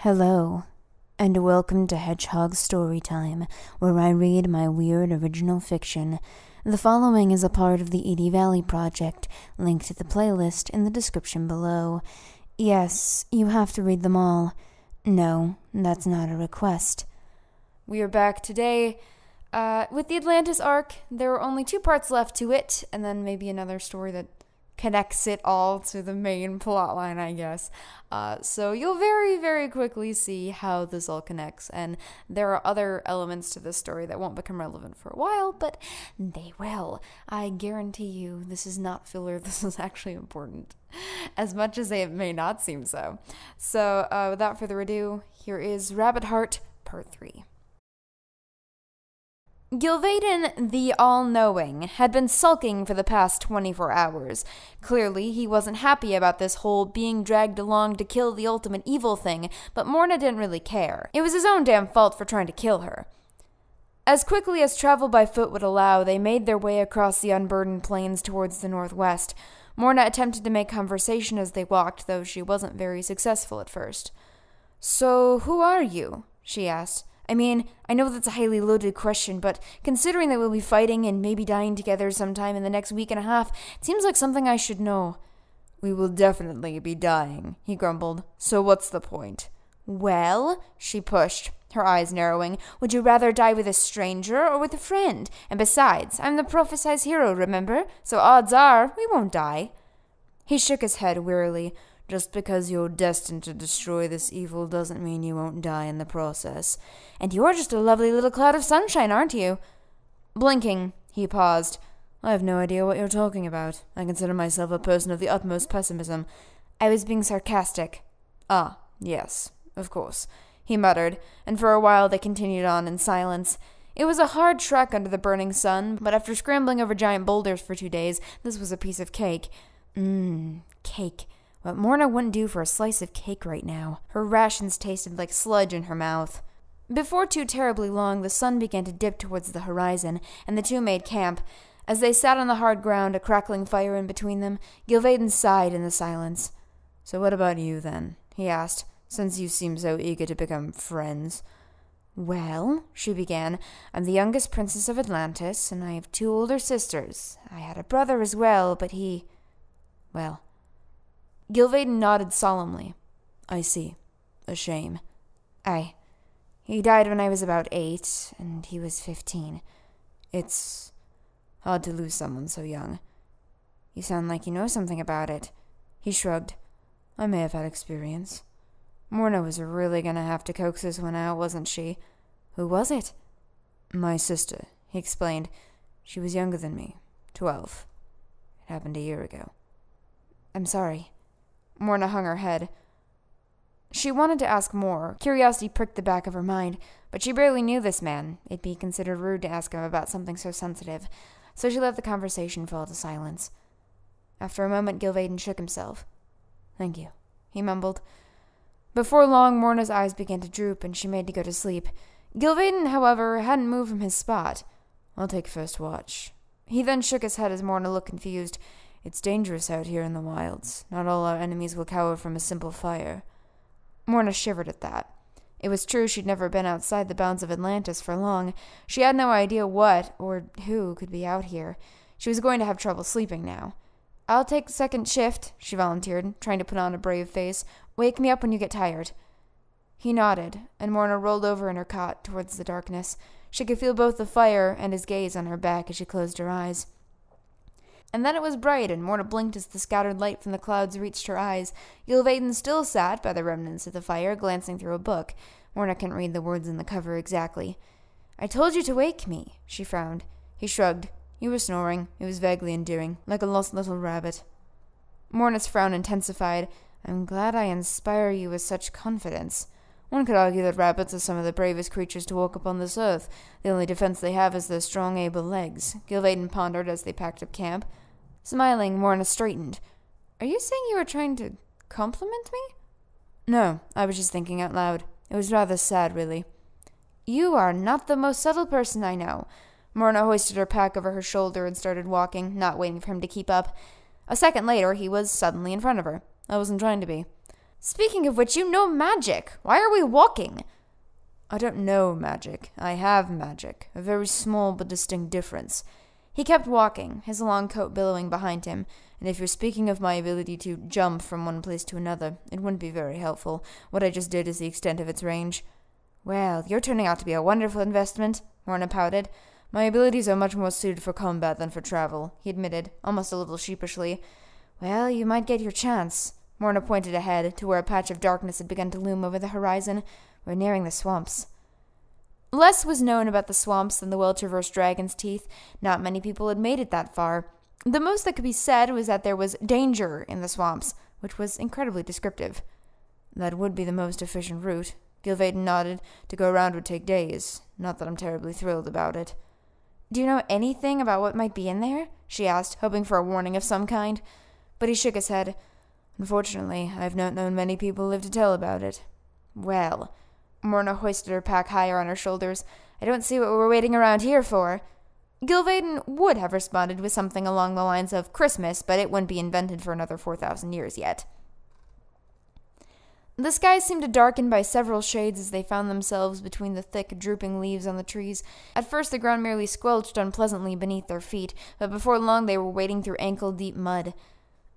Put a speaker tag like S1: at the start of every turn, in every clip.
S1: Hello, and welcome to Hedgehog Storytime, where I read my weird original fiction. The following is a part of the Edie Valley Project, linked to the playlist in the description below. Yes, you have to read them all. No, that's not a request. We are back today with the Atlantis arc. There are only 2 parts left to it, and then maybe another story that connects it all to the main plot line, I guess. So you'll very, very quickly see how this all connects, and there are other elements to this story that won't become relevant for a while, but they will. I guarantee you this is not filler, this is actually important, as much as it may not seem so. So without further ado, here is Rabbit Heart Part 3. Gilvaden, the All-Knowing, had been sulking for the past 24 hours. Clearly, he wasn't happy about this whole being dragged along to kill the ultimate evil thing, but Morna didn't really care. It was his own damn fault for trying to kill her. As quickly as travel by foot would allow, they made their way across the unburdened plains towards the northwest. Morna attempted to make conversation as they walked, though she wasn't very successful at first. "So, who are you?" she asked. I mean, I know that's a highly loaded question, but considering that we'll be fighting and maybe dying together sometime in the next week and a half, it seems like something I should know. "We will definitely be dying," he grumbled. "So what's the point?" "Well," she pushed, her eyes narrowing, "would you rather die with a stranger or with a friend? And besides, I'm the prophesized hero, remember? So odds are we won't die." He shook his head wearily. "Just because you're destined to destroy this evil doesn't mean you won't die in the process. And you're just a lovely little cloud of sunshine, aren't you?" Blinking, he paused. "I have no idea what you're talking about. I consider myself a person of the utmost pessimism." "I was being sarcastic." "Ah, yes, of course," he muttered, and for a while they continued on in silence. It was a hard trek under the burning sun, but after scrambling over giant boulders for 2 days, this was a piece of cake. Cake. What Morna wouldn't do for a slice of cake right now. Her rations tasted like sludge in her mouth. Before too terribly long, the sun began to dip towards the horizon, and the 2 made camp. As they sat on the hard ground, a crackling fire in between them, Gilvaden sighed in the silence. "So what about you, then?" he asked, "since you seem so eager to become friends." "Well," she began, "I'm the youngest princess of Atlantis, and I have 2 older sisters. I had a brother as well, but he... well..." Gilvaden nodded solemnly. "I see. A shame." "Aye. He died when I was about 8, and he was 15. It's hard to lose someone so young." "You sound like you know something about it." He shrugged. "I may have had experience." Morna was really gonna have to coax this one out, wasn't she? "Who was it?" "My sister," he explained. "She was younger than me. 12. It happened a year ago." "I'm sorry." Morna hung her head. She wanted to ask more. Curiosity pricked the back of her mind, but she barely knew this man. It'd be considered rude to ask him about something so sensitive, so she let the conversation fall to silence. After a moment, Gilvaden shook himself. "Thank you," he mumbled. Before long, Morna's eyes began to droop, and she made to go to sleep. Gilvaden, however, hadn't moved from his spot. "I'll take first watch." He then shook his head as Morna looked confused. "It's dangerous out here in the wilds. Not all our enemies will cower from a simple fire." Morna shivered at that. It was true she'd never been outside the bounds of Atlantis for long. She had no idea what or who could be out here. She was going to have trouble sleeping now. "I'll take second shift," she volunteered, trying to put on a brave face. "Wake me up when you get tired." He nodded, and Morna rolled over in her cot towards the darkness. She could feel both the fire and his gaze on her back as she closed her eyes. And then it was bright, and Morna blinked as the scattered light from the clouds reached her eyes. Gilvaden still sat by the remnants of the fire, glancing through a book. Morna couldn't read the words in the cover exactly. "I told you to wake me," she frowned. He shrugged. "You were snoring." It was vaguely endearing, like a lost little rabbit. Morna's frown intensified. "I'm glad I inspire you with such confidence. One could argue that rabbits are some of the bravest creatures to walk upon this earth. The only defense they have is their strong, able legs." Gilvaden pondered as they packed up camp. Smiling, Morna straightened. "Are you saying you were trying to compliment me?" "No, I was just thinking out loud. It was rather sad, really." "You are not the most subtle person I know." Morna hoisted her pack over her shoulder and started walking, not waiting for him to keep up. A second later, he was suddenly in front of her. "I wasn't trying to be." Speaking of which, you know magic. Why are we walking?
S2: I don't know magic. I have magic. A very small but distinct difference.
S1: He kept walking, his long coat billowing behind him.
S2: And if you're speaking of my ability to jump from one place to another, it wouldn't be very helpful. What I just did is the extent of its range.
S1: Well, you're turning out to be a wonderful investment, Morna pouted.
S2: My abilities are much more suited for combat than for travel, he admitted, almost a little sheepishly.
S1: Well, you might get your chance. Morna pointed ahead, to where a patch of darkness had begun to loom over the horizon. We're nearing the swamps. Less was known about the swamps than the well-traversed dragon's teeth. Not many people had made it that far. The most that could be said was that there was danger in the swamps, which was incredibly descriptive.
S2: That would be the most efficient route. Gilvaden nodded. To go around would take days. Not that I'm terribly thrilled about it.
S1: Do you know anything about what might be in there? She asked, hoping for a warning of some kind. But he shook his head.
S2: Unfortunately, I have not known many people live to tell about it.
S1: Well, Morna hoisted her pack higher on her shoulders. I don't see what we're waiting around here for. Gilvaden would have responded with something along the lines of Christmas, but it wouldn't be invented for another 4,000 years yet. The sky seemed to darken by several shades as they found themselves between the thick, drooping leaves on the trees. At first the ground merely squelched unpleasantly beneath their feet, but before long they were wading through ankle-deep mud.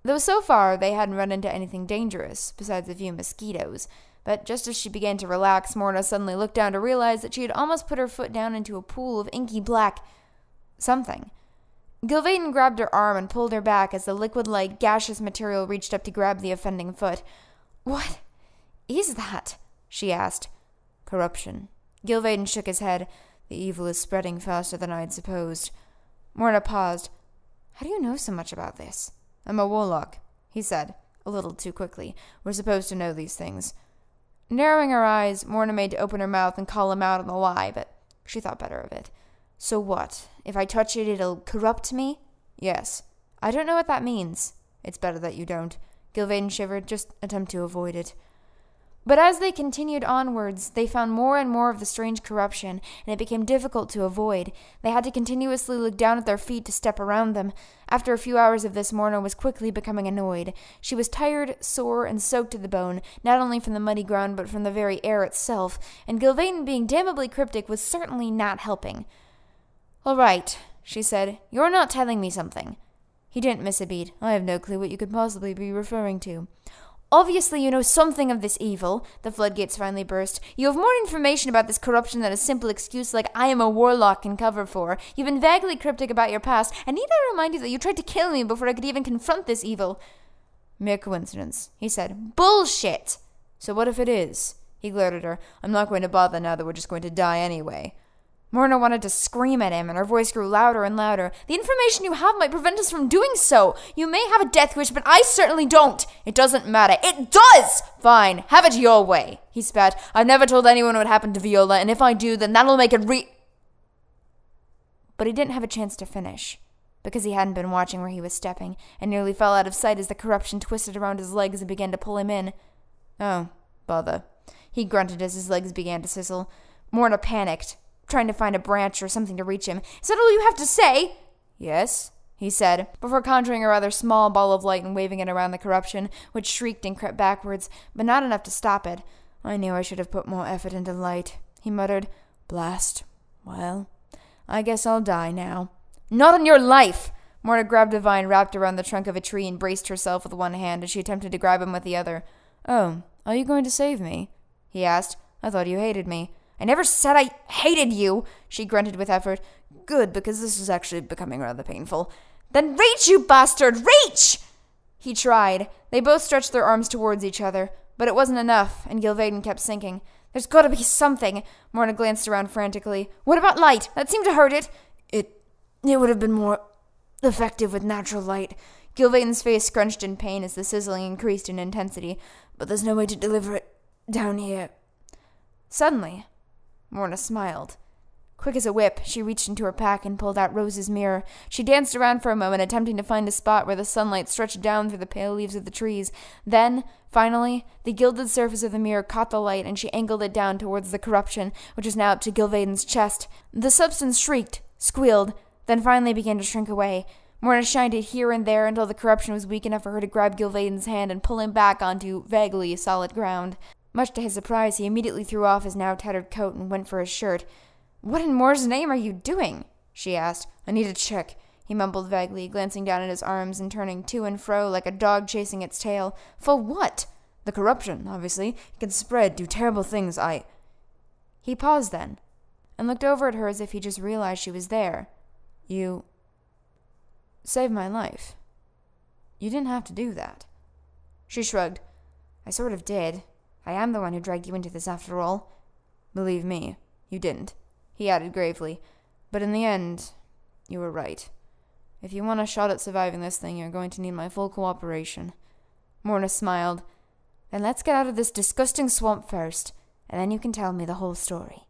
S1: Though so far they hadn't run into anything dangerous, besides a few mosquitoes. But just as she began to relax, Morna suddenly looked down to realize that she had almost put her foot down into a pool of inky black something. Gilvaden grabbed her arm and pulled her back as the liquid-like, gaseous material reached up to grab the offending foot. What is that? She asked.
S2: Corruption.
S1: Gilvaden shook his head.
S2: The evil is spreading faster than I had supposed.
S1: Morna paused. How do you know so much about this?
S2: I'm a warlock, he said, a little too quickly. We're supposed to know these things.
S1: Narrowing her eyes, Morna made to open her mouth and call him out on the lie, but she thought better of it.
S2: So what?
S1: If I touch it, it'll corrupt me?
S2: Yes.
S1: I don't know what that means.
S2: It's better that you don't. Gilvaden shivered. Just attempt to avoid it.
S1: But as they continued onwards, they found more and more of the strange corruption, and it became difficult to avoid. They had to continuously look down at their feet to step around them. After a few hours of this, Morna was quickly becoming annoyed. She was tired, sore, and soaked to the bone, not only from the muddy ground, but from the very air itself, and Gilvaden being damnably cryptic was certainly not helping.
S2: All right, she said. You're not telling me something. He didn't miss a beat. I have no clue what you could possibly be referring to.
S1: Obviously you know something of this evil. The floodgates finally burst. You have more information about this corruption than a simple excuse like I am a warlock can cover for. You've been vaguely cryptic about your past, and need I remind you that you tried to kill me before I could even confront this evil?
S2: Mere coincidence, he said.
S1: Bullshit!
S2: So what if it is? He glared at her. I'm not going to bother now that we're just going to die anyway.
S1: Morna wanted to scream at him, and her voice grew louder and louder. The information you have might prevent us from doing so. You may have a death wish, but I certainly don't.
S2: It doesn't matter.
S1: It does!
S2: Fine, have it your way, he spat. I've never told anyone what happened to Viola, and if I do, then that'll make it
S1: But he didn't have a chance to finish, because he hadn't been watching where he was stepping, and nearly fell out of sight as the corruption twisted around his legs and began to pull him in.
S2: Oh, bother.
S1: He grunted as his legs began to sizzle. Morna panicked, trying to find a branch or something to reach him. Is that all you have to say?
S2: Yes, he said, before conjuring a rather small ball of light and waving it around the corruption, which shrieked and crept backwards, but not enough to stop it. I knew I should have put more effort into light, he muttered. Blast. Well, I guess I'll die now.
S1: Not on your life! Morna grabbed a vine wrapped around the trunk of a tree and braced herself with one hand as she attempted to grab him with the other.
S2: Oh, are you going to save me? He asked. I thought you hated me.
S1: I never said I hated you, she grunted with effort.
S2: Good, because this is actually becoming rather painful.
S1: Then reach, you bastard! Reach!
S2: He tried. They both stretched their arms towards each other, but it wasn't enough, and Gilvaden kept sinking.
S1: There's got to be something. Morna glanced around frantically. What about light? That seemed to hurt it.
S2: It would have been more effective with natural light.
S1: Gilvaden's face scrunched in pain as the sizzling increased in intensity.
S2: But there's no way to deliver it down here.
S1: Suddenly, Morna smiled. Quick as a whip, she reached into her pack and pulled out Rose's mirror. She danced around for a moment, attempting to find a spot where the sunlight stretched down through the pale leaves of the trees. Then, finally, the gilded surface of the mirror caught the light, and she angled it down towards the corruption, which was now up to Gilvaden's chest. The substance shrieked, squealed, then finally began to shrink away.
S2: Morna shined it here and there until the corruption was weak enough for her to grab Gilvaden's hand and pull him back onto vaguely solid ground. Much to his surprise, he immediately threw off his now tattered coat and went for his shirt. "What in Moore's name are you doing?" she asked. "I need to check," he mumbled vaguely, glancing down at his arms and turning to and fro like a dog chasing its tail. "For what?" "The corruption, obviously. It can spread, do terrible things. He paused then, and looked over at her as if he just realized she was there. "You saved my life. You didn't have to do that." She shrugged. "I sort of did. I am the one who dragged you into this after all." "Believe me, you didn't," he added gravely. "But in the end, you were right. If you want a shot at surviving this thing, you're going to need my full cooperation." Morna smiled. "Then let's get out of this disgusting swamp first, and then you can tell me the whole story."